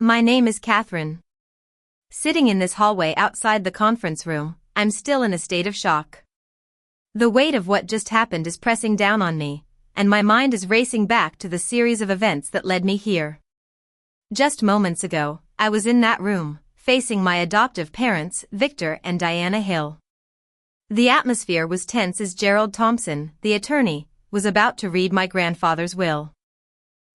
My name is Catherine. Sitting in this hallway outside the conference room, I'm still in a state of shock. The weight of what just happened is pressing down on me, and my mind is racing back to the series of events that led me here. Just moments ago, I was in that room, facing my adoptive parents, Victor and Diana Hill. The atmosphere was tense as Gerald Thompson, the attorney, was about to read my grandfather's will.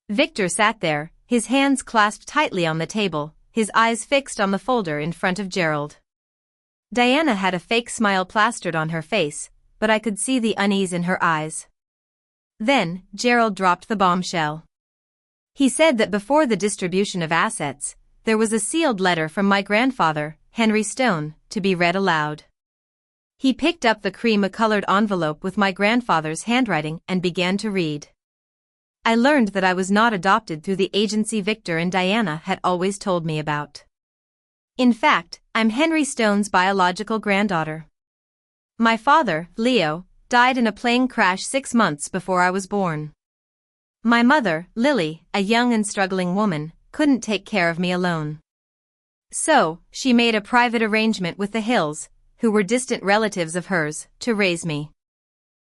Victor sat there, his hands clasped tightly on the table, his eyes fixed on the folder in front of Gerald. Diana had a fake smile plastered on her face, but I could see the unease in her eyes. Then, Gerald dropped the bombshell. He said that before the distribution of assets, there was a sealed letter from my grandfather, Henry Stone, to be read aloud. He picked up the cream-colored envelope with my grandfather's handwriting and began to read. I learned that I was not adopted through the agency Victor and Diana had always told me about. In fact, I'm Henry Stone's biological granddaughter. My father, Leo, died in a plane crash 6 months before I was born. My mother, Lily, a young and struggling woman, couldn't take care of me alone. So, she made a private arrangement with the Hills, who were distant relatives of hers, to raise me.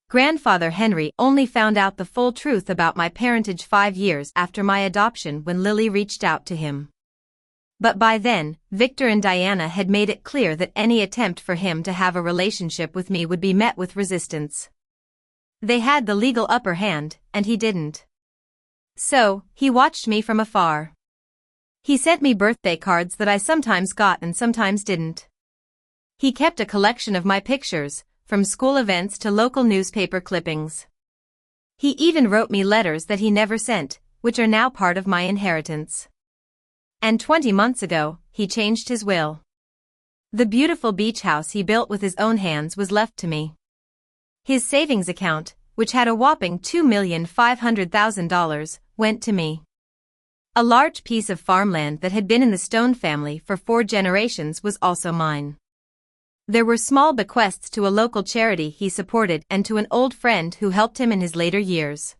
Grandfather Henry only found out the full truth about my parentage 5 years after my adoption when Lily reached out to him. But by then, Victor and Diana had made it clear that any attempt for him to have a relationship with me would be met with resistance. They had the legal upper hand, and he didn't. So, he watched me from afar. He sent me birthday cards that I sometimes got and sometimes didn't. He kept a collection of my pictures, from school events to local newspaper clippings. He even wrote me letters that he never sent, which are now part of my inheritance. And 20 months ago, he changed his will. The beautiful beach house he built with his own hands was left to me. His savings account, which had a whopping $2,500,000, went to me. A large piece of farmland that had been in the Stone family for 4 generations was also mine. There were small bequests to a local charity he supported and to an old friend who helped him in his later years.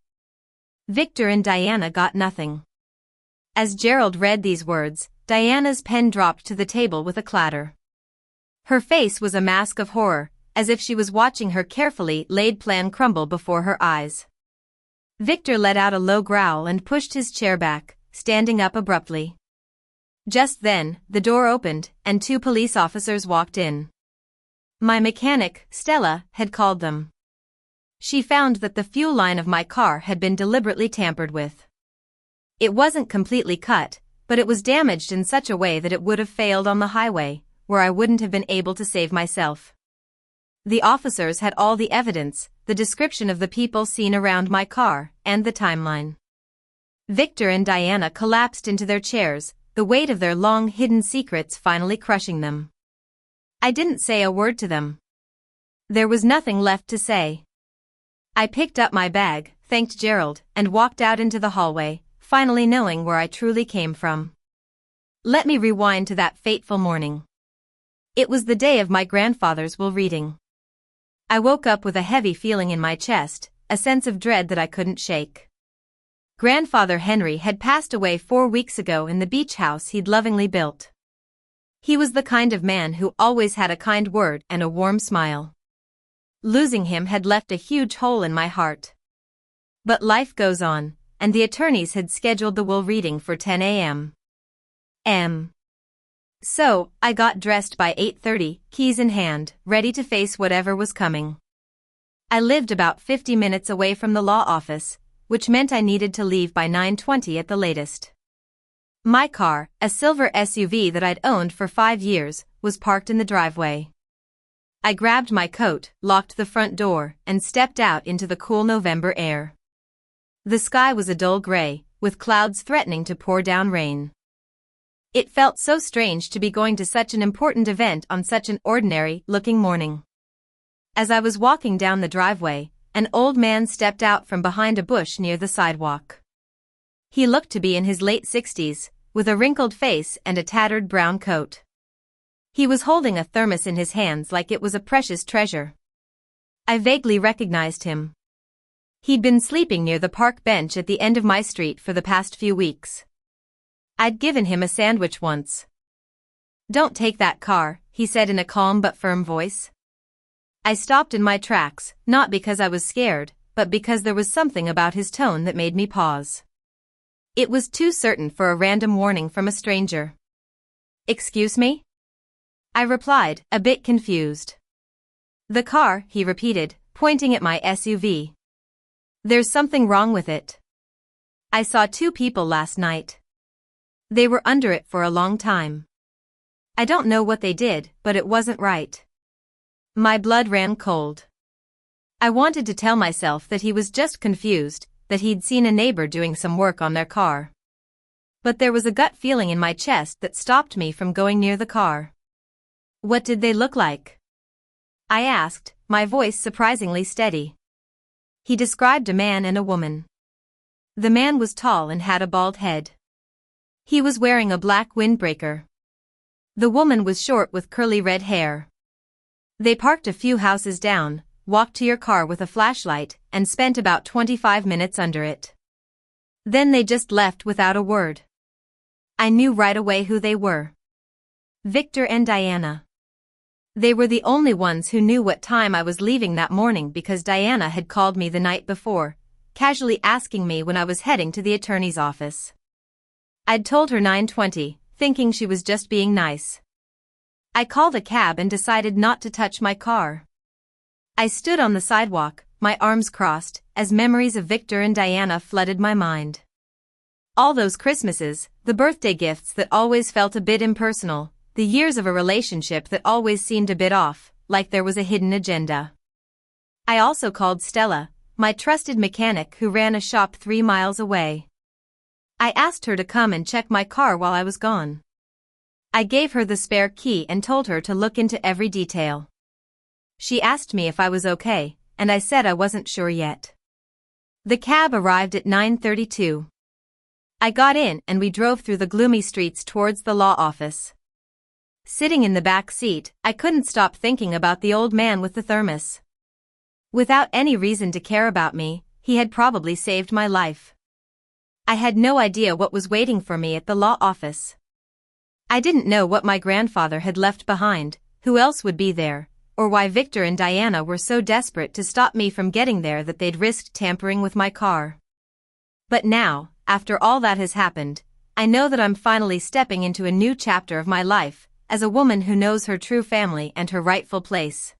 Victor and Diana got nothing. As Gerald read these words, Diana's pen dropped to the table with a clatter. Her face was a mask of horror, as if she was watching her carefully laid plan crumble before her eyes. Victor let out a low growl and pushed his chair back, standing up abruptly. Just then, the door opened, and 2 police officers walked in. My mechanic, Stella, had called them. She found that the fuel line of my car had been deliberately tampered with. It wasn't completely cut, but it was damaged in such a way that it would have failed on the highway, where I wouldn't have been able to save myself. The officers had all the evidence, the description of the people seen around my car, and the timeline. Victor and Diana collapsed into their chairs, the weight of their long-hidden secrets finally crushing them. I didn't say a word to them. There was nothing left to say. I picked up my bag, thanked Gerald, and walked out into the hallway, finally knowing where I truly came from. Let me rewind to that fateful morning. It was the day of my grandfather's will reading. I woke up with a heavy feeling in my chest, a sense of dread that I couldn't shake. Grandfather Henry had passed away 4 weeks ago in the beach house he'd lovingly built. He was the kind of man who always had a kind word and a warm smile. Losing him had left a huge hole in my heart. But life goes on, and the attorneys had scheduled the will reading for 10 a.m. So, I got dressed by 8:30, keys in hand, ready to face whatever was coming. I lived about 50 minutes away from the law office, which meant I needed to leave by 9:20 at the latest. My car, a silver SUV that I'd owned for 5 years, was parked in the driveway. I grabbed my coat, locked the front door, and stepped out into the cool November air. The sky was a dull gray, with clouds threatening to pour down rain. It felt so strange to be going to such an important event on such an ordinary-looking morning. As I was walking down the driveway, an old man stepped out from behind a bush near the sidewalk. He looked to be in his late 60s, with a wrinkled face and a tattered brown coat. He was holding a thermos in his hands like it was a precious treasure. I vaguely recognized him. He'd been sleeping near the park bench at the end of my street for the past few weeks. I'd given him a sandwich once. "Don't take that car," he said in a calm but firm voice. I stopped in my tracks, not because I was scared, but because there was something about his tone that made me pause. It was too certain for a random warning from a stranger. "Excuse me?" I replied, a bit confused. "The car," he repeated, pointing at my SUV. "There's something wrong with it. I saw 2 people last night. They were under it for a long time. I don't know what they did, but it wasn't right." My blood ran cold. I wanted to tell myself that he was just confused, that he'd seen a neighbor doing some work on their car. But there was a gut feeling in my chest that stopped me from going near the car. "What did they look like?" I asked, my voice surprisingly steady. He described a man and a woman. The man was tall and had a bald head. He was wearing a black windbreaker. The woman was short with curly red hair. They parked a few houses down, walked to your car with a flashlight, and spent about 25 minutes under it. Then they just left without a word. I knew right away who they were. Victor and Diana. They were the only ones who knew what time I was leaving that morning because Diana had called me the night before, casually asking me when I was heading to the attorney's office. I'd told her 9:20, thinking she was just being nice. I called a cab and decided not to touch my car. I stood on the sidewalk, my arms crossed, as memories of Victor and Diana flooded my mind. All those Christmases, the birthday gifts that always felt a bit impersonal, the years of a relationship that always seemed a bit off, like there was a hidden agenda. I also called Stella, my trusted mechanic who ran a shop 3 miles away. I asked her to come and check my car while I was gone. I gave her the spare key and told her to look into every detail. She asked me if I was okay, and I said I wasn't sure yet. The cab arrived at 9:32. I got in and we drove through the gloomy streets towards the law office. Sitting in the back seat, I couldn't stop thinking about the old man with the thermos. Without any reason to care about me, he had probably saved my life. I had no idea what was waiting for me at the law office. I didn't know what my grandfather had left behind, who else would be there, or why Victor and Diana were so desperate to stop me from getting there that they'd risked tampering with my car. But now, after all that has happened, I know that I'm finally stepping into a new chapter of my life, as a woman who knows her true family and her rightful place.